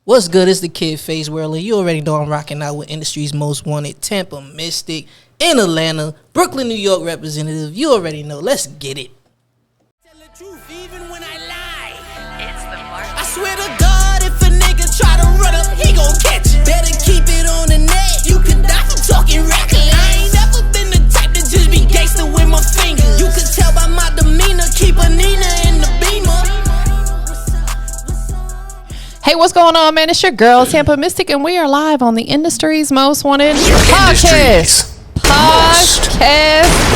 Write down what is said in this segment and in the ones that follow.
What's good? It's the kid Faseworld, and you already know I'm rocking out with industry's most wanted, TampaMystic in Atlanta, Brooklyn, New York representative. You already know. Let's get it. Tell the truth even when I lie. It's the mark. I swear to God, if a nigga try to run up, he gon' catch it. Better keep it on the net. You can die from talking reckless. I ain't never been the type to just be gangster with my fingers. You can tell by my demeanor, keep a Nina in the Beamer. Hey, what's going on, man? It's your girl, TampaMystic, and we are live on the industry's most wanted podcast.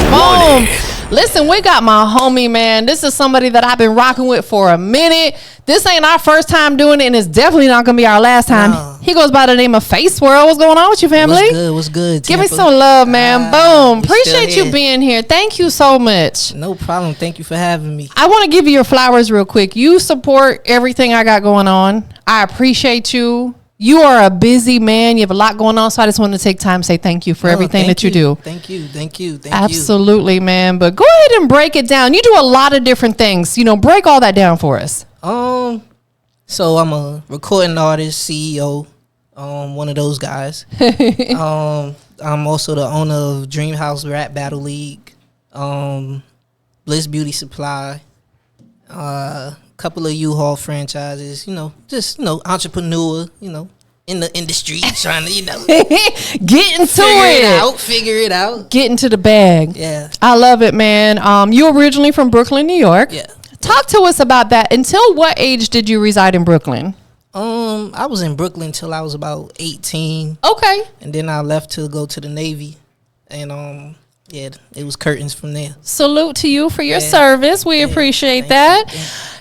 Boom. Listen, we got my homie, man. This is somebody that I've been rocking with for a minute. This ain't our first time doing it, and it's definitely not going to be our last time. No. He goes by the name of Faseworld. What's going on with you, family? What's good? Give me some love, man. Boom. Appreciate you being here. Thank you so much. No problem. Thank you for having me. I want to give you your flowers real quick. You support everything I got going on. I appreciate you. You are a busy man. You have a lot going on. So I just want to take time to say thank you for everything that you do. Thank you. Absolutely, man. But go ahead and break it down. You do a lot of different things. Break all that down for us. So I'm a recording artist, CEO, one of those guys. I'm also the owner of Dreamhouse Rap Battle League, Bliss Beauty Supply, couple of U-Haul franchises, entrepreneur, in the industry, trying to, get into figure it out. Get into the bag. Yeah. I love it, man. You originally from Brooklyn, New York. Yeah. Talk to us about that. Until what age did you reside in Brooklyn? I was in Brooklyn till I was about 18. Okay. And then I left to go to the Navy. And it was curtains from there. Salute to you for your service. We appreciate that.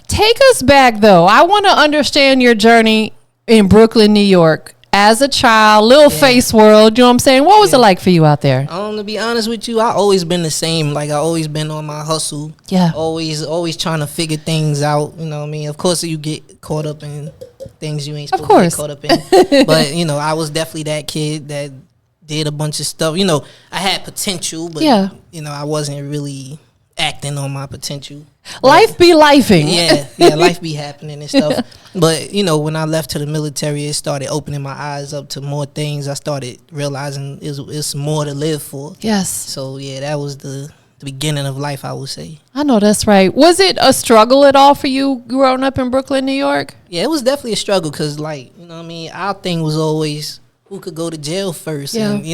Take us back, though. I want to understand your journey in Brooklyn, New York. As a child, Faseworld, you know what I'm saying? What was it like for you out there? To be honest with you, I always been the same. Like, I always been on my hustle. Yeah. Always trying to figure things out. You know what I mean? Of course, you get caught up in things you ain't supposed to get caught up in. But, I was definitely that kid that did a bunch of stuff. I had potential, but, I wasn't really acting on my potential. Life be lifing. Yeah, life be happening and stuff. But, when I left to the military, it started opening my eyes up to more things. I started realizing it's more to live for. Yes. So, that was the beginning of life, I would say. I know that's right. Was it a struggle at all for you growing up in Brooklyn, New York? Yeah, it was definitely a struggle because, our thing was always who could go to jail first. Yeah. And,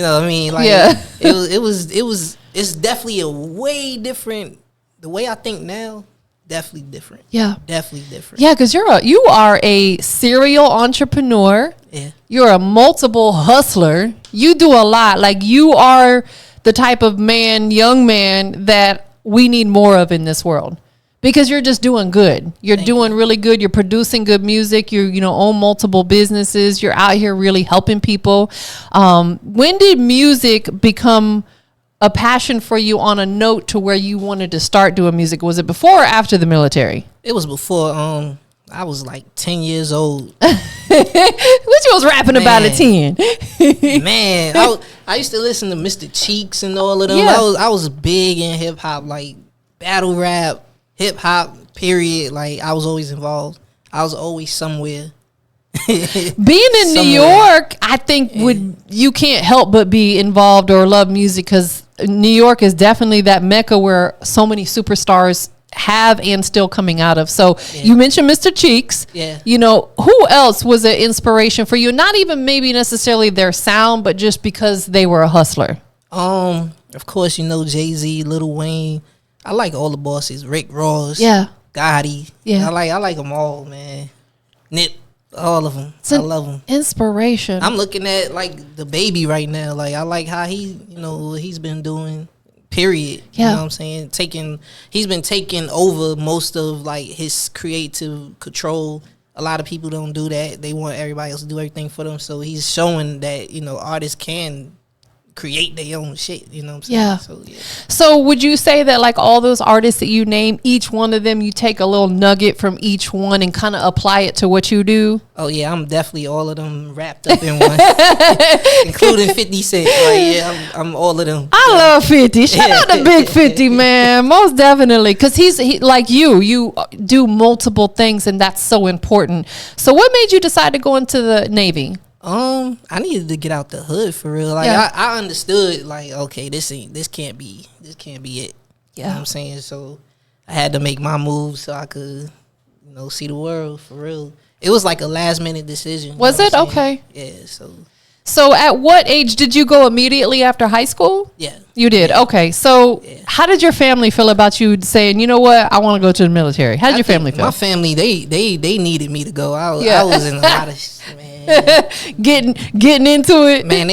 it's definitely a way different. The way I think now, definitely different. Yeah. Definitely different. Yeah, because you are a serial entrepreneur. Yeah. You're a multiple hustler. You do a lot. Like, you are the type of young man that we need more of in this world. Because you're just doing good. You're doing really good. You're producing good music. You own multiple businesses. You're out here really helping people. When did music become a passion for you on a note to where you wanted to start doing music? Was it before or after the military? It was before. I was like 10 years old. What you was rapping about at 10? Man, I used to listen to Mr. Cheeks and all of them. Yeah. I was big in hip hop, like battle rap, hip hop, period. Like, I was always involved. I was always somewhere. Being in New York, I think you can't help but be involved or love music, because New York is definitely that mecca where so many superstars have and still coming out of. So you mentioned Mr. Cheeks. Yeah. Who else was an inspiration for you? Not even maybe necessarily their sound, but just because they were a hustler. Of course, Jay-Z, Lil Wayne. I like all the bosses. Rick Ross. Yeah. Gotti. Yeah. I like them all, man. Nip. All of them. I love them. Inspiration. I'm looking at like the baby right now. Like, I like how he, what he's been doing. Period. Yeah. You know what I'm saying? He's been taking over most of like his creative control. A lot of people don't do that. They want everybody else to do everything for them. So he's showing that artists can create their own shit. You know what I'm saying? Yeah. So yeah. So would you say that like all those artists that you name, each one of them, you take a little nugget from each one and kind of apply it to what you do? Oh yeah, I'm definitely all of them wrapped up in one, including 50 Cent. Like, yeah, I'm all of them. I love 50. Shout out to Big 50, man. Most definitely, because he like you do multiple things, and that's so important. So what made you decide to go into the Navy? I needed to get out the hood for real. Like I understood like, okay, this can't be it. Yeah. You know what I'm saying? So I had to make my move so I could, you know, see the world for real. It was like a last minute decision. Was it? Okay. Yeah, So at what age did you go immediately after high school? Yeah. You did? Okay. So how did your family feel about you saying, you know what, I want to go to the military? How did your family feel? My family, they needed me to go. I was in a lot of shit, man. getting into it. Man,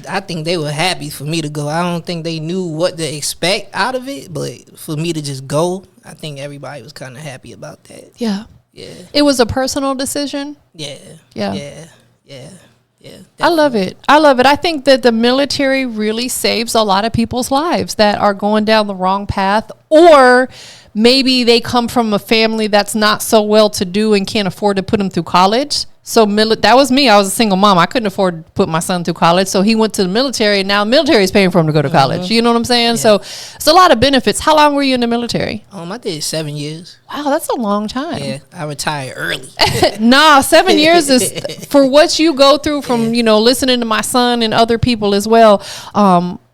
I think they were happy for me to go. I don't think they knew what to expect out of it, but for me to just go, I think everybody was kind of happy about that. Yeah. Yeah. It was a personal decision? Yeah. Yeah. I love it. I think that the military really saves a lot of people's lives that are going down the wrong path, or maybe they come from a family that's not so well to do and can't afford to put them through college. So that was me. I was a single mom. I couldn't afford to put my son through college. So he went to the military, and now the military is paying for him to go to college. You know what I'm saying? Yeah. So it's a lot of benefits. How long were you in the military? I did 7 years. Wow, that's a long time. Yeah, I retired early. Nah, 7 years is for what you go through from, you know, listening to my son and other people as well.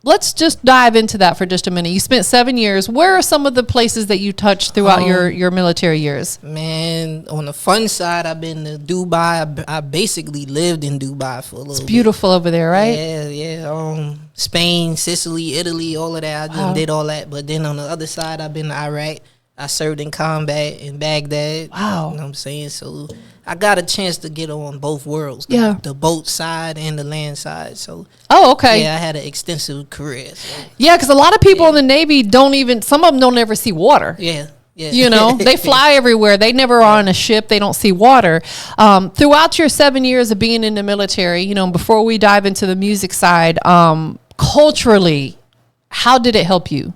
Let's just dive into that for just a minute. You spent 7 years. Where are some of the places that you touched throughout your military years? Man, on the fun side, I've been to Dubai. I basically lived in Dubai for a little bit. It's beautiful over there, right? Yeah. Spain, Sicily, Italy, all of that. I did all that. But then on the other side, I've been to Iraq. I served in combat in Baghdad. Wow. You know what I'm saying? So I got a chance to get on both worlds. The boat side and the land side. So okay. Yeah, I had an extensive career. So. Yeah, because a lot of people in the Navy some of them don't ever see water. Yeah. You know, they fly everywhere. They never are on a ship. They don't see water. Throughout your 7 years of being in the military, you know, before we dive into the music side, culturally, how did it help you?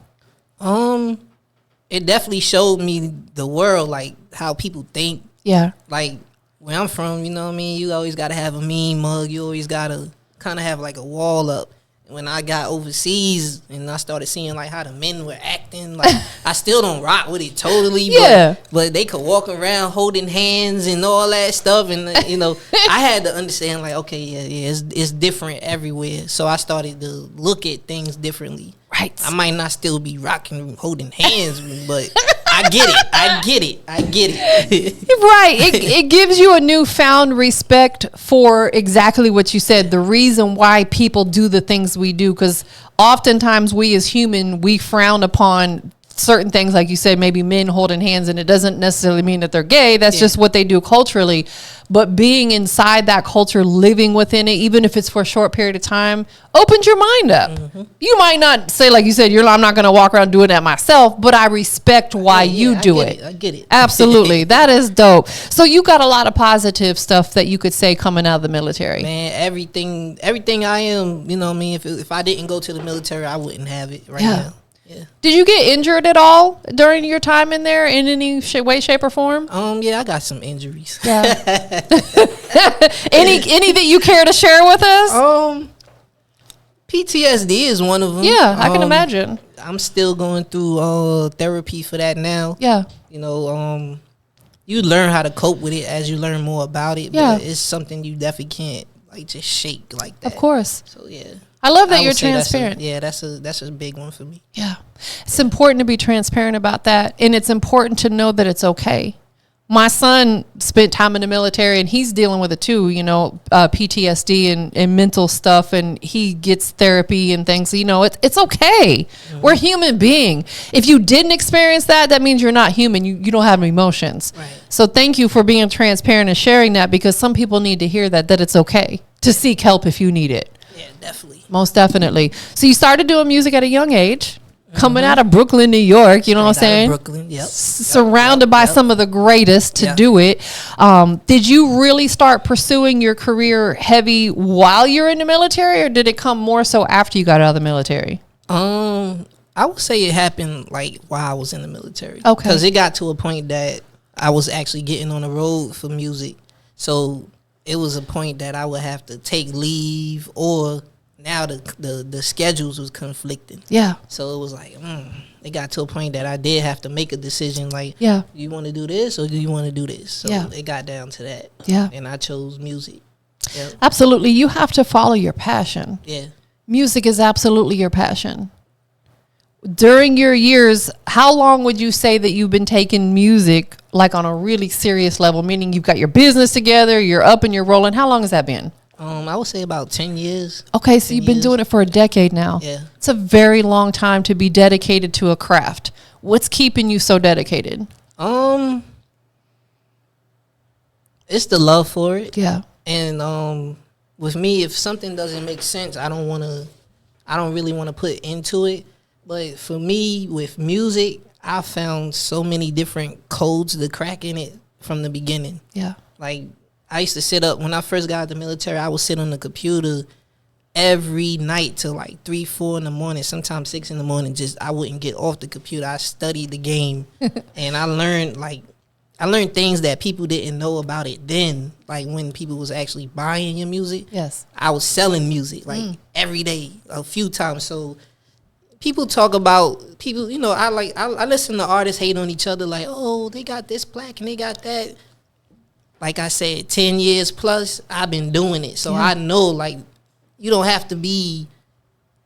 It definitely showed me the world, like how people think. Yeah. Like where I'm from, you know what I mean? You always got to have a mean mug. You always got to kind of have like a wall up. When I got overseas and I started seeing like how the men were acting, like I still don't rock with it totally, but they could walk around holding hands and all that stuff, and you know, I had to understand like, okay, it's different everywhere. So I started to look at things differently. Right. I might not still be rocking holding hands, but I get it. Right. It gives you a newfound respect for exactly what you said, the reason why people do the things we do, because oftentimes we as human, we frown upon certain things, like you said, maybe men holding hands, and it doesn't necessarily mean that they're gay. That's just what they do culturally. But being inside that culture, living within it, even if it's for a short period of time, opens your mind up. Mm-hmm. You might not say, like you said, I'm not going to walk around doing that myself, but I respect why you do it. I get it. Absolutely. That is dope. So you got a lot of positive stuff that you could say coming out of the military. Man, everything I am, you know what I mean? If I didn't go to the military, I wouldn't have it now. Yeah. Did you get injured at all during your time in there in any way, shape, or form? Yeah, I got some injuries. Yeah. any that you care to share with us? PTSD is one of them. Yeah, I can imagine. I'm still going through therapy for that now. Yeah. You know, you learn how to cope with it as you learn more about it. Yeah. But it's something you definitely can't like just shake like that. Of course. So yeah. I love that you're transparent. That's a big one for me. Yeah. It's important to be transparent about that. And it's important to know that it's okay. My son spent time in the military, and he's dealing with it too, you know, PTSD and mental stuff, and he gets therapy and things. You know, it's okay. Mm-hmm. We're human being. If you didn't experience that, that means you're not human. You don't have emotions. Right. So thank you for being transparent and sharing that, because some people need to hear that it's okay to seek help if you need it. Yeah, definitely. Most definitely. So you started doing music at a young age. coming out of Brooklyn, New York, you know what I'm Straight out of saying? Brooklyn, yep. Surrounded by some of the greatest to do it. Did you really start pursuing your career heavy while you're in the military, or did it come more so after you got out of the military? I would say it happened like while I was in the military. Okay. Because it got to a point that I was actually getting on the road for music. So it was a point that I would have to take leave, or now the schedules was conflicting. Yeah. So it was like, it got to a point that I did have to make a decision like, yeah, you want to do this or do you want to do this? So yeah, it got down to that. Yeah. And I chose music. Yep. Absolutely. You have to follow your passion. Yeah. Music is absolutely your passion. During your years, how long would you say that you've been taking music like on a really serious level, meaning you've got your business together, you're up and you're rolling? How long has that been? I would say about 10 years. Okay, so you've been doing it for a decade now. Yeah. It's a very long time to be dedicated to a craft. What's keeping you so dedicated? It's the love for it. Yeah. And with me, if something doesn't make sense, I don't really want to put into it. But for me, with music, I found so many different codes to crack in it from the beginning. Yeah. Like, I used to sit up, when I first got out of the military, I would sit on the computer every night till like 3, 4 in the morning, sometimes 6 in the morning. I wouldn't get off the computer. I studied the game. And I learned things that people didn't know about it then, like when people was actually buying your music. Yes. I was selling music like every day, a few times. So people talk about people, I listen to artists hate on each other like, oh, they got this plaque and they got that. Like I said, 10 years plus, I've been doing it. So I know, like, you don't have to be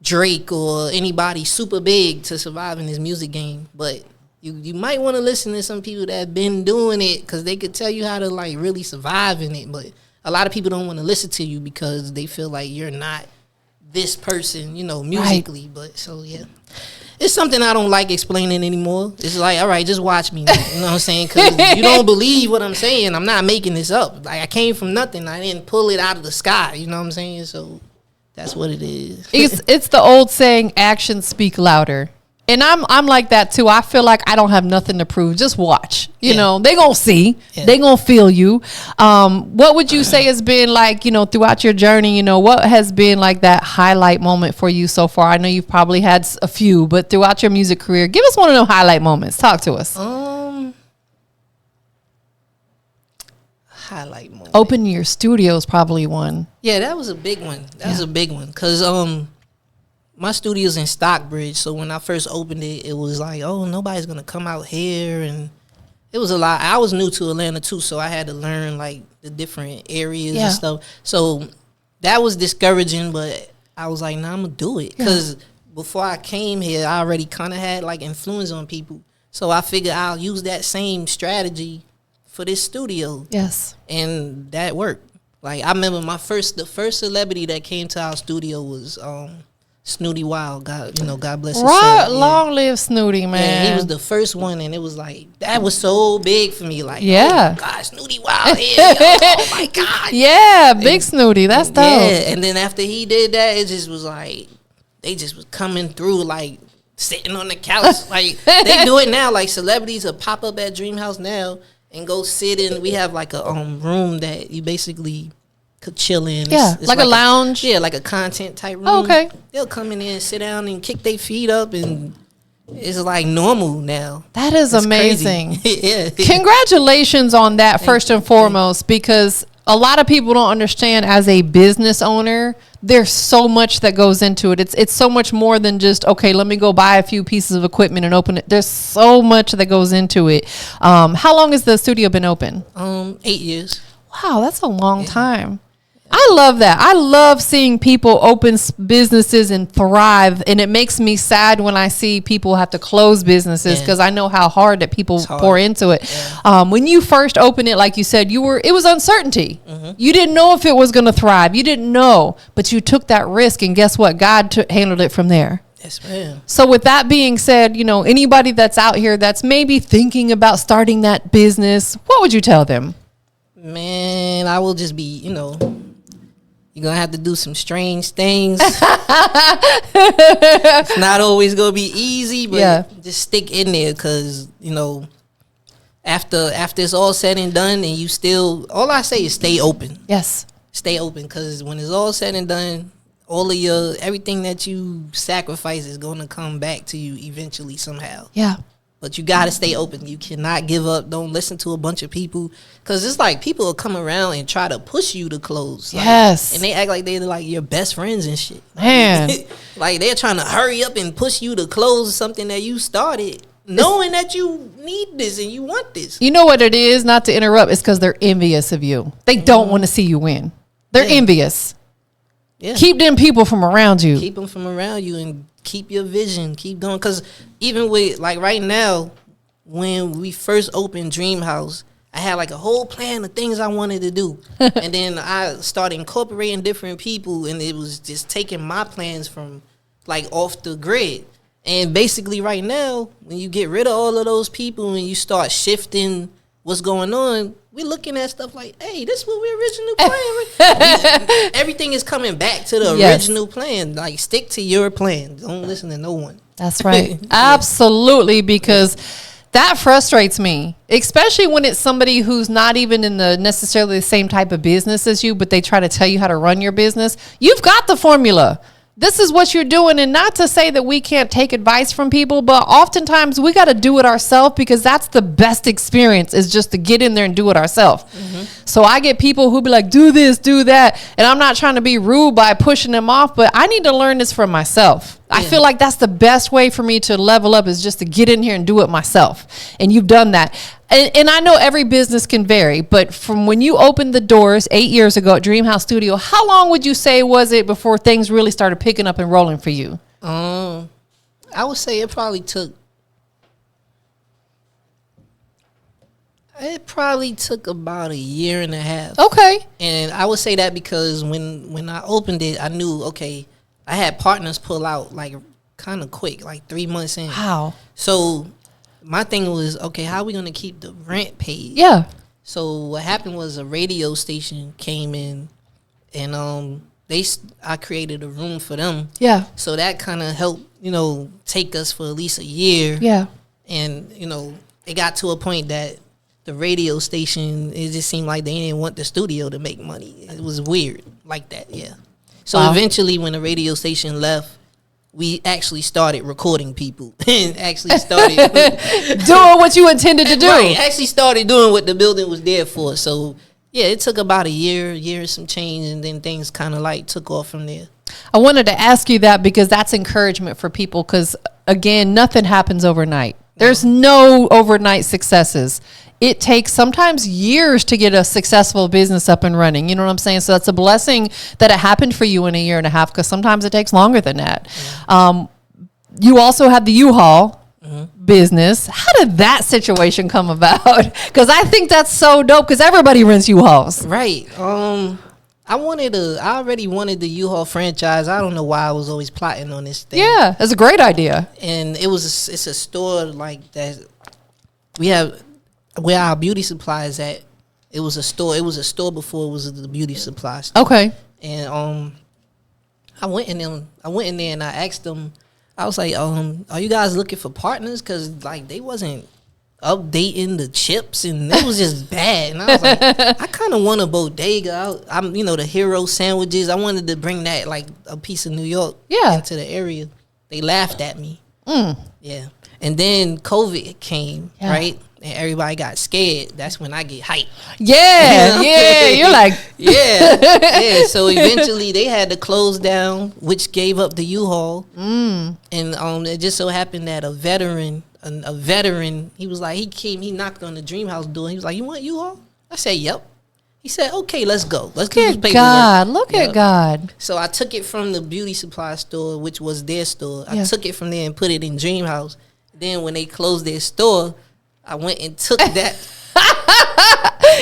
Drake or anybody super big to survive in this music game. But you might want to listen to some people that have been doing it, because they could tell you how to, like, really survive in it. But a lot of people don't want to listen to you because they feel like you're not this person, musically. Right. But so, yeah. It's something I don't like explaining anymore. It's like, all right, just watch me. You know what I'm saying? Because you don't believe what I'm saying. I'm not making this up. Like, I came from nothing. I didn't pull it out of the sky. You know what I'm saying? So that's what it is. It's the old saying, actions speak louder. And I'm like that too. I feel like I don't have nothing to prove. Just watch. You know, they gonna see. Yeah. They gonna feel you. What would you say has been like, throughout your journey, what has been like that highlight moment for you so far? I know you've probably had a few, but throughout your music career, give us one of those highlight moments. Talk to us. Highlight moment. Opening your studio is probably one. Yeah, that was a big one. That was a big one. Because my studio's in Stockbridge, so when I first opened it, it was like, oh, nobody's gonna come out here, and it was a lot. I was new to Atlanta too, so I had to learn like the different areas and stuff. So that was discouraging, but I was like, nah, I'm gonna do it, because before I came here, I already kind of had like influence on people. So I figured I'll use that same strategy for this studio. Yes, and that worked. Like, I remember the first celebrity that came to our studio was Snooty Wild, God bless his soul. Right, long live Snooty, man. Yeah, he was the first one, and it was like, that was so big for me. Like, yeah, oh God, Snooty Wild here. Oh my God. Yeah, big Snooty. That's dope. Yeah, and then after he did that, it just was like, they just was coming through, like, sitting on the couch. Like, they do it now. Like, celebrities will pop up at Dreamhouse now and go sit in. We have like a room that you basically could chill in. Yeah, it's like a lounge. Like a content type room. Oh, okay. They'll come in there and sit down and kick their feet up, and it's like normal now. That is amazing. Yeah. Congratulations on that, first and foremost, because a lot of people don't understand, as a business owner, there's so much that goes into it. It's so much more than just, okay, let me go buy a few pieces of equipment and open it. There's so much that goes into it. How long has the studio been open? 8 years. Wow, that's a long time. I love that. I love seeing people open businesses and thrive, and it makes me sad when I see people have to close businesses, because I know how hard that people pour into it. Yeah. When you first opened it, like you said, it was uncertainty. Mm-hmm. You didn't know if it was going to thrive. You didn't know, but you took that risk, and guess what? God handled it from there. Yes, ma'am. So with that being said, anybody that's out here that's maybe thinking about starting that business, what would you tell them? Man, I will just be, You're going to have to do some strange things. It's not always going to be easy, but just stick in there because, you know, after it's all said and done and you still, all I say is stay open. Yes. Stay open because when it's all said and done, everything that you sacrifice is going to come back to you eventually somehow. Yeah. But you got to stay open. You cannot give up. Don't listen to a bunch of people. Because it's like people will come around and try to push you to close. Like, yes. And they act like they're like your best friends and shit. Man. Like they're trying to hurry up and push you to close something that you started. Knowing that you need this and you want this. You know what it is? Not to interrupt. It's because they're envious of you. They don't want to see you win. They're envious. Yeah. Keep them people from around you. Keep them from around you and keep your vision. Keep going. Because even with, like right now, when we first opened Dreamhouse, I had like a whole plan of things I wanted to do. And then I started incorporating different people, and it was just taking my plans from like off the grid. And basically right now, when you get rid of all of those people and you start shifting what's going on, we're looking at stuff like, hey, this is what we originally planned. Everything is coming back to the original plan. Like, stick to your plan. Don't listen to no one. That's right. Absolutely, because that frustrates me, especially when it's somebody who's not even in the necessarily the same type of business as you, but they try to tell you how to run your business. You've got the formula. This is what you're doing. And not to say that we can't take advice from people, but oftentimes we got to do it ourselves because that's the best experience, is just to get in there and do it ourselves. Mm-hmm. So I get people who be like, do this, do that. And I'm not trying to be rude by pushing them off, but I need to learn this for myself. Yeah. I feel like that's the best way for me to level up, is just to get in here and do it myself. And you've done that. And I know every business can vary, but from when you opened the doors 8 years ago at Dreamhouse Studio, how long would you say was it before things really started picking up and rolling for you? I would say it probably took about a year and a half. Okay. And I would say that because when I opened it, I knew, okay, I had partners pull out like kind of quick, like 3 months in. Wow. So my thing was, okay, how are we going to keep the rent paid? Yeah. So what happened was a radio station came in, and I created a room for them. Yeah. So that kind of helped, take us for at least a year. Yeah. And, it got to a point that the radio station, it just seemed like they didn't want the studio to make money. It was weird like that, yeah. So eventually when the radio station left, we actually started recording people and actually started doing what you intended to do. Right, actually started doing what the building was there for. So, yeah, it took about a year and some change, and then things kind of like took off from there. I wanted to ask you that because that's encouragement for people, because, again, nothing happens overnight. There's no overnight successes. It takes sometimes years to get a successful business up and running. You know what I'm saying? So that's a blessing that it happened for you in a year and a half, because sometimes it takes longer than that. Yeah. You also had the U-Haul business. How did that situation come about? Because I think that's so dope, because everybody rents U-Hauls. Right. I already wanted the U-Haul franchise. I don't know why I was always plotting on this thing. Yeah, that's a great idea. And it's a store like that. We have where our beauty supply is at. It was a store before it was the beauty supply store. Okay. And I went in there and I asked them, I was like, are you guys looking for partners? Because like they wasn't updating the chips and it was just bad. And I was like, I kind of want a bodega. I'm the hero sandwiches. I wanted to bring that, like a piece of New York into the area. They laughed at me. Yeah. And then COVID came, right? And everybody got scared. That's when I get hyped. Yeah, yeah. You're like, yeah. So eventually they had to close down, which gave up the U-Haul. And it just so happened that a veteran, he was like, he knocked on the Dreamhouse door. He was like, you want U-Haul? I said, yep. He said, okay, let's go. Let's do this paperwork. God, look at God. So I took it from the beauty supply store, which was their store. I took it from there and put it in Dreamhouse. Then when they closed their store, I went and took that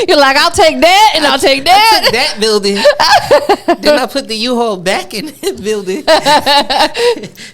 You're like, I'll take that and I'll take that. I took that building. Then I put the U-Haul back in that building.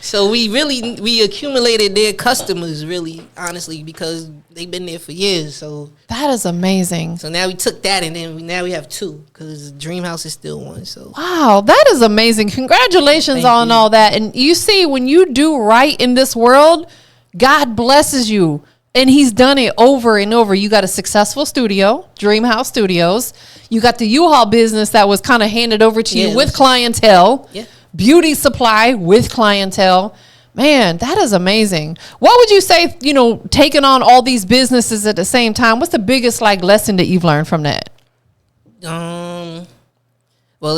So we accumulated their customers, really, honestly, because they've been there for years. So that is amazing. So now we took that, and then now we have two, because Dreamhouse is still one. So wow, that is amazing. Congratulations on all that. And you see, when you do right in this world, God blesses you. And he's done it over and over. You got a successful studio, Dreamhouse Studios. You got the U-Haul business that was kind of handed over to you with clientele. Yeah. Beauty supply with clientele. Man, that is amazing. What would you say, taking on all these businesses at the same time, what's the biggest lesson that you've learned from that? Well,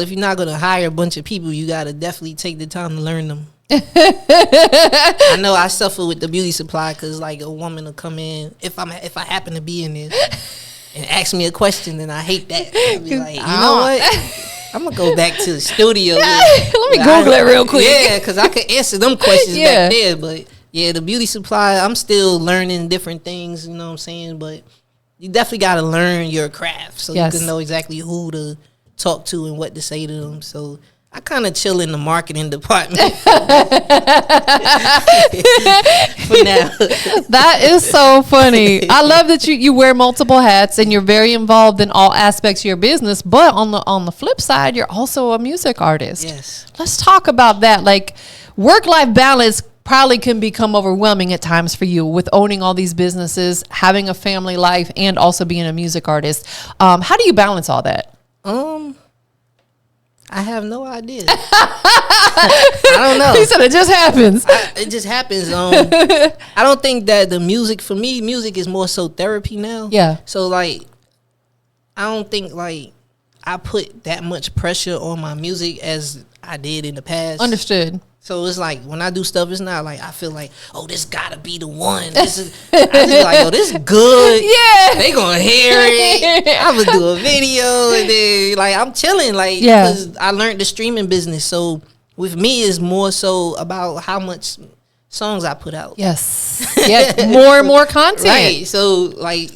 if you're not going to hire a bunch of people, you got to definitely take the time to learn them. I know I suffer with the beauty supply, because a woman will come in, if I happen to be in there, and ask me a question, and I hate that. I'll be like, you know what? I'm gonna go back to the studio. Let me Google it real quick. Yeah, because I could answer them questions back there. But yeah, the beauty supply, I'm still learning different things. You know what I'm saying? But you definitely got to learn your craft, so you can know exactly who to talk to and what to say to them. So I kind of chill in the marketing department for now. That is so funny. I love that you wear multiple hats and you're very involved in all aspects of your business. But on the flip side, you're also a music artist. Yes. Let's talk about that. Work-life balance probably can become overwhelming at times for you with owning all these businesses, having a family life, and also being a music artist. How do you balance all that? I have no idea. I don't know. He said it just happens. It just happens. I don't think that for me, music is more so therapy now. Yeah. So I don't think I put that much pressure on my music as I did in the past. Understood. So it's when I do stuff, it's not I feel this gotta be the one. I just this good. Yeah. They gonna hear it. I'm gonna do a video, and then I'm chilling. Because I learned the streaming business. So with me, it's more so about how much songs I put out. Yes. Yeah. More and more content. Right. So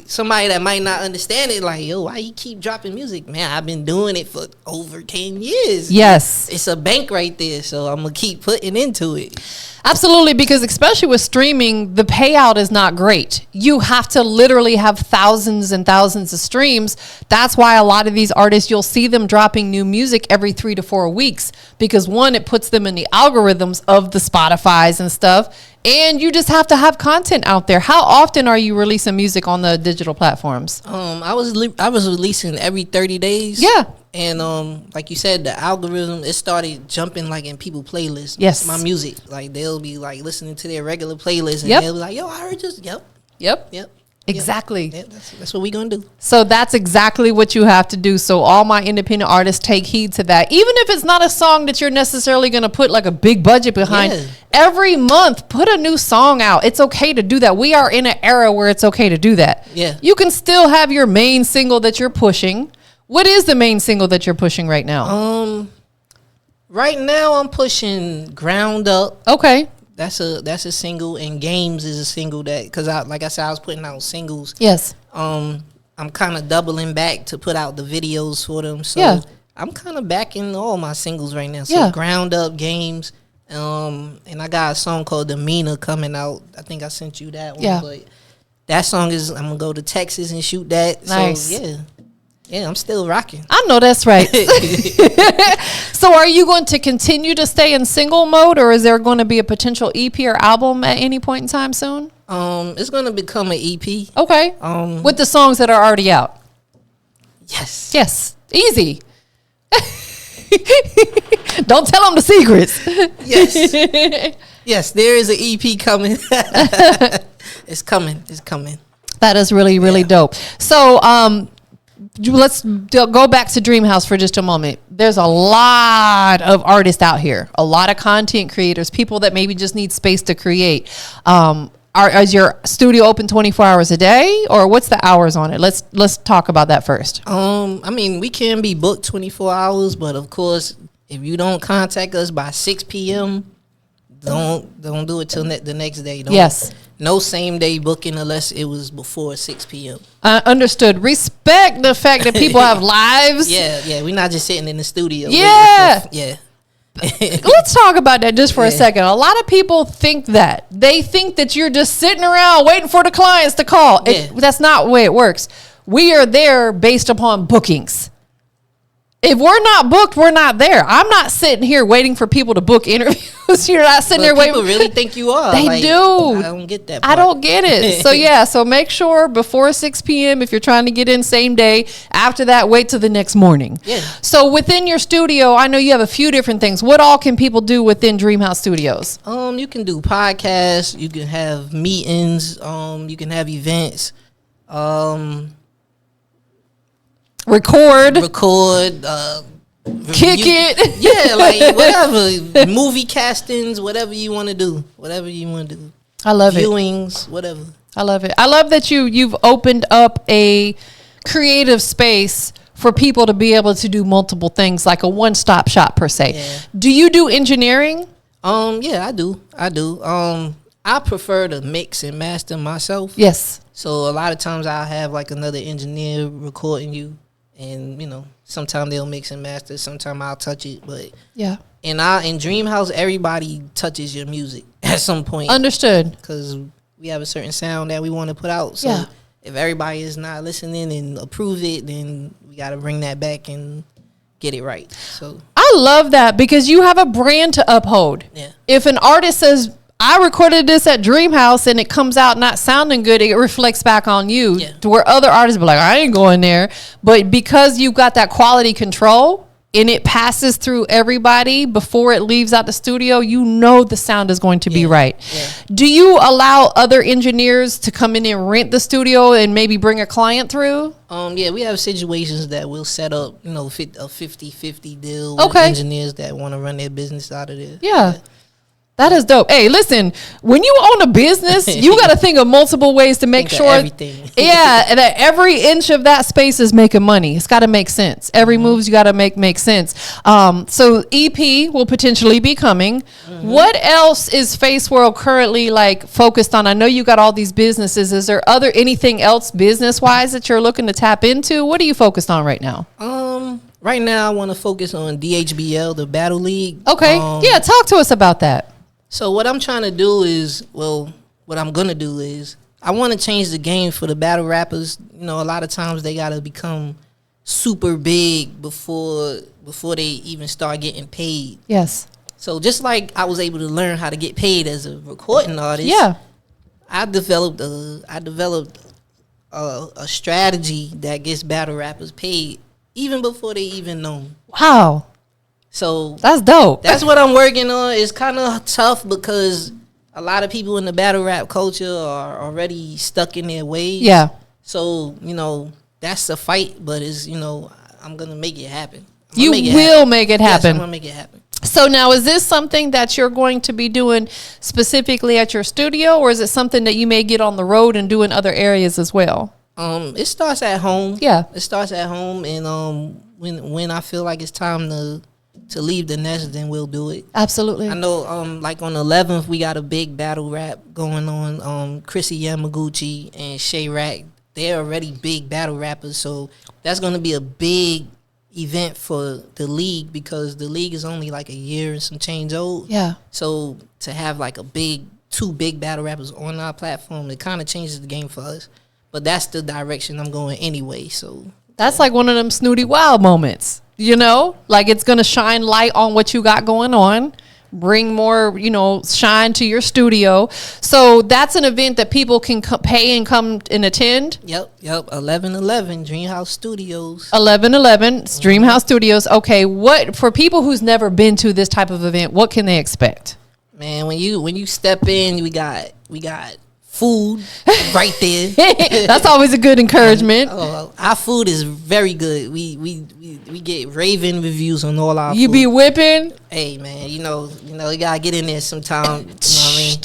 somebody that might not understand it, yo, why you keep dropping music? Man, I've been doing it for over 10 years. Yes. It's a bank right there. So I'm gonna keep putting into it. Absolutely, because especially with streaming, the payout is not great. You have to literally have thousands and thousands of streams. That's why a lot of these artists, you'll see them dropping new music every 3 to 4 weeks, because one, it puts them in the algorithms of the Spotifys and stuff, and you just have to have content out there. How often are you releasing music on the digital platforms? I was releasing every 30 days. Yeah. And like you said, the algorithm, it started jumping in people's playlists. Yes. My music, they'll be listening to their regular playlist, and they'll be like, yo, I heard this. Yep. Exactly. Yep, that's what we gonna do. So that's exactly what you have to do. So all my independent artists, take heed to that. Even if it's not a song that you're necessarily gonna put a big budget behind, every month put a new song out. It's okay to do that. We are in an era where it's okay to do that. Yeah. You can still have your main single that you're pushing. What is the main single that you're pushing right now? Right now I'm pushing Ground Up. Okay. That's a single, and Games is a single that, because like I said, I was putting out singles. Yes. I'm kind of doubling back to put out the videos for them. So I'm kind of backing all my singles right now. So Ground Up, Games, and I got a song called Demeanor coming out. I think I sent you that one. Yeah. But that song is, I'm gonna go to Texas and shoot that. Nice. So yeah, I'm still rocking. I know that's right. So are you going to continue to stay in single mode, or is there going to be a potential EP or album at any point in time soon? It's going to become an EP. Okay. With the songs that are already out. Yes. Yes. Easy. Don't tell them the secrets. Yes. Yes, there is an EP coming. It's coming. That is really, really dope. So, let's go back to Dreamhouse for just a moment. There's a lot of artists out here, a lot of content creators, people that maybe just need space to create. Is your studio open 24 hours a day, or what's the hours on it? Let's talk about that first. I mean, we can be booked 24 hours, but of course, if you don't contact us by 6 p.m., don't do it till the next day. No same day booking unless it was before 6 p.m. Understood. Respect the fact that people have lives. Yeah. We're not just sitting in the studio. Yeah. Yeah. Let's talk about that just for a second. A lot of people think that. They think that you're just sitting around waiting for the clients to call. Yeah. That's not the way it works. We are there based upon bookings. If we're not booked, we're not there. I'm not sitting here waiting for people to book interviews. You're not sitting there waiting. People really think you are. They do. I don't get that part. I don't get it. So make sure before 6 p.m. if you're trying to get in same day. After that, wait till the next morning. Yeah. So within your studio, I know you have a few different things. What all can people do within Dreamhouse Studios? You can do podcasts. You can have meetings. You can have events. Record, kick it. Yeah, like whatever. Movie castings, whatever you want to do. I love Viewings, whatever. I love it. I love that you've opened up a creative space for people to be able to do multiple things, like a one-stop shop per se. Yeah. Do you do engineering? Yeah, I do. I prefer to mix and master myself. Yes. So a lot of times I'll have like another engineer recording you. And, sometimes they'll mix and master. Sometimes I'll touch it. But yeah. In Dreamhouse, everybody touches your music at some point. Understood. Because we have a certain sound that we want to put out. So if everybody is not listening and approve it, then we got to bring that back and get it right. So I love that because you have a brand to uphold. Yeah. If an artist says, I recorded this at Dreamhouse and it comes out not sounding good, it reflects back on you. Yeah. To where other artists be like, I ain't going there. But because you've got that quality control and it passes through everybody before it leaves out the studio, the sound is going to be right. Yeah. Do you allow other engineers to come in and rent the studio and maybe bring a client through? Yeah, we have situations that we'll set up, a 50-50 deal with engineers that want to run their business out of there. Yeah. That is dope. Hey, listen, when you own a business, you got to think of multiple ways to make sure that every inch of that space is making money. It's got to make sense. Every moves you got to make sense. So EP will potentially be coming. What else is Faseworld currently focused on? I know you got all these businesses. Is there anything else business wise that you're looking to tap into? What are you focused on right now? Right now I want to focus on DHBL, the Battle League. Okay. Talk to us about that. So what I'm trying to do is, what I'm going to do is, I want to change the game for the battle rappers. A lot of times they got to become super big before they even start getting paid. Yes. So just like I was able to learn how to get paid as a recording artist, I developed a strategy that gets battle rappers paid even before they even know. Wow. So that's dope. That's what I'm working on. It's kind of tough because a lot of people in the battle rap culture are already stuck in their ways. Yeah. So, that's a fight, but it's, I'm going to make it happen. You will make it happen. Yes, I'm going to make it happen. So now, is this something that you're going to be doing specifically at your studio, or is it something that you may get on the road and do in other areas as well? It starts at home. Yeah. It starts at home, and when I feel like it's time to leave the nest, then we'll do it. Absolutely. I know, like on the 11th, we got a big battle rap going on. Chrissy Yamaguchi and Shay Rack, they're already big battle rappers, so that's going to be a big event for the league because the league is only like a year and some change old. Yeah. So to have like two big battle rappers on our platform, it kind of changes the game for us. But that's the direction I'm going anyway. So that's like one of them Snooty Wild moments. It's going to shine light on what you got going on, bring more, shine to your studio. So that's an event that people can pay and come and attend. Yep. 1111 Dreamhouse Studios. 1111 Dreamhouse Studios. Okay, what for people who's never been to this type of event, what can they expect? Man, when you step in, we got food right there. That's always a good encouragement. Our food is very good. We get raving reviews on all our You food. Be whipping? Hey man, you gotta get in there sometime. You know what I mean?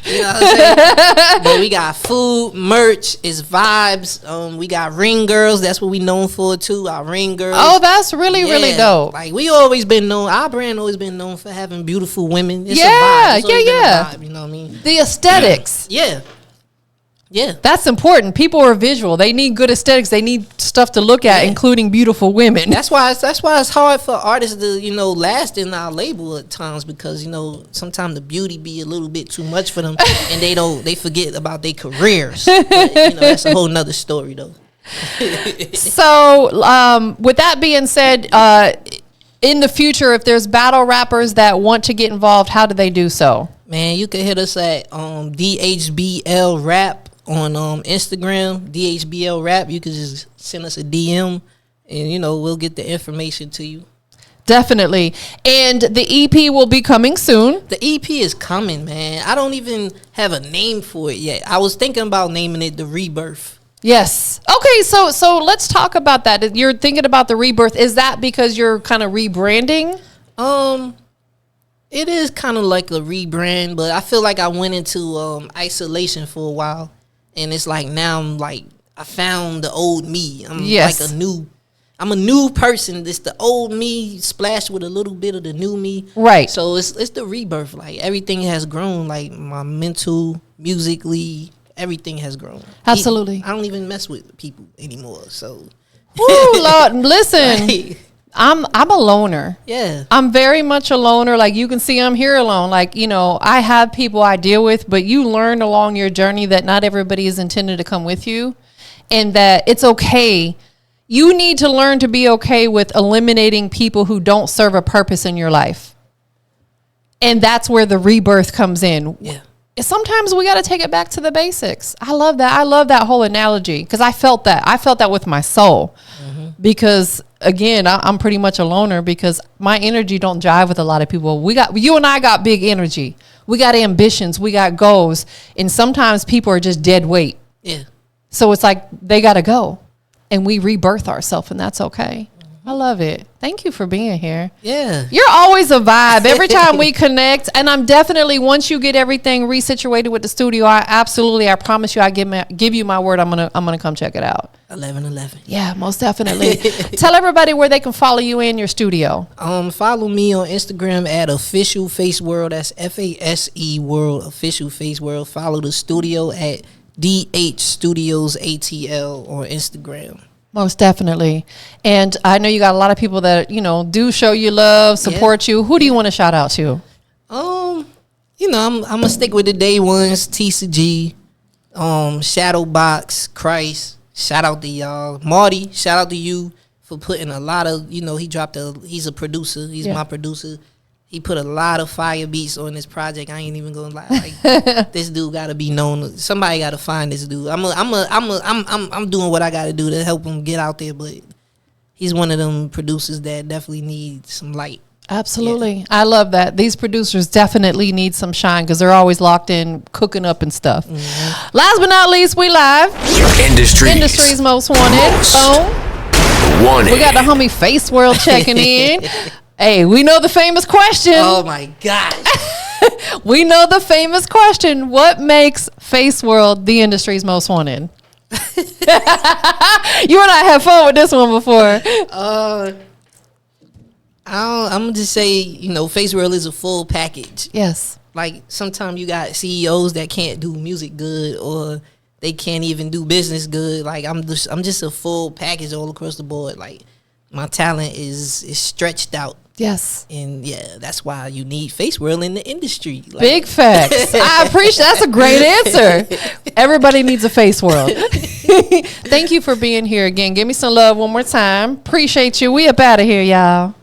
You know what I'm saying? But we got food, merch, it's vibes. We got ring girls. That's what we known for too. Our ring girls. Oh, that's really dope. Like we always been known. Our brand always been known for having beautiful women. It's yeah, a vibe. It's always been a yeah. vibe, you know what I mean? The aesthetics. Yeah. Yeah. That's important. People are visual. They need good aesthetics. They need stuff to look at, including beautiful women. That's why it's hard for artists to, last in our label at times because, sometimes the beauty be a little bit too much for them and they forget about their careers. But, that's a whole nother story though. So, with that being said, in the future, if there's battle rappers that want to get involved, how do they do so? Man, you can hit us at DHBL Rap on Instagram, DHBL Rap. You can just send us a DM and, we'll get the information to you. Definitely. And the EP will be coming soon. The EP is coming, man. I don't even have a name for it yet. I was thinking about naming it The Rebirth. Yes. Okay, so let's talk about that. You're thinking about the Rebirth. Is that because you're kind of rebranding? It is kind of like a rebrand, but I feel like I went into isolation for a while. And it's like now I found the old me. I'm I'm a new person. It's the old me splashed with a little bit of the new me. Right. So it's the rebirth. Like everything has grown. Like my mental, musically, everything has grown. Absolutely. I don't even mess with people anymore. So Woo, Lord, listen. I'm a loner. Yeah. I'm very much a loner. Like you can see I'm here alone. Like, I have people I deal with, but you learn along your journey that not everybody is intended to come with you and that it's okay. You need to learn to be okay with eliminating people who don't serve a purpose in your life. And that's where the rebirth comes in. Yeah. Sometimes we got to take it back to the basics. I love that. I love that whole analogy because I felt that. I felt that with my soul because, again, I'm pretty much a loner because my energy don't jive with a lot of people. You and I got big energy. We got ambitions. We got goals. And sometimes people are just dead weight. Yeah. So it's like they got to go and we rebirth ourselves and that's okay. I love it. Thank you for being here. Yeah. You're always a vibe every time we connect. And I'm definitely, once you get everything resituated with the studio, I promise you, I give you my word. I'm gonna come check it out. 11/11. Yeah, most definitely. Tell everybody where they can follow you in your studio. Follow me on Instagram at Official Faseworld. That's FASE World, Official Faseworld. Follow the studio at DH Studios ATL on Instagram. Most definitely. And I know you got a lot of people that, do show you love, support you. Who do you want to shout out to? I'm gonna stick with the day ones, TCG, Shadowbox, Christ. Shout out to y'all. Marty, shout out to you for putting a lot of, he's a producer. He's my producer. He put a lot of fire beats on this project. I ain't even gonna lie. Like this dude gotta be known. Somebody gotta find this dude. I'm doing what I gotta do to help him get out there. But he's one of them producers that definitely need some light. Absolutely, yeah. I love that. These producers definitely need some shine because they're always locked in, cooking up and stuff. Mm-hmm. Last but not least, we live. Industry's most wanted. Boom. We got the homie Faseworld checking in. Hey, we know the famous question. Oh my gosh. We know the famous question. What makes Faseworld the industry's most wanted? You and I had fun with this one before. I'm gonna just say, Faseworld is a full package. Yes. Like sometimes you got CEOs that can't do music good or they can't even do business good. Like I'm just a full package all across the board. Like my talent is stretched out. Yes. And that's why you need Faseworld in the industry. Like. Big facts. I appreciate that's a great answer. Everybody needs a Faseworld. Thank you for being here again. Give me some love one more time. Appreciate you. We up out of here, y'all.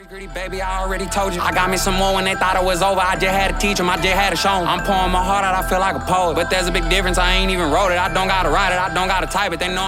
Gritty baby, I already told you. I got me some more when they thought it was over. I just had to teach them, I just had to show them. I'm pouring my heart out, I feel like a poet. But there's a big difference, I ain't even wrote it. I don't gotta write it, I don't gotta type it. They know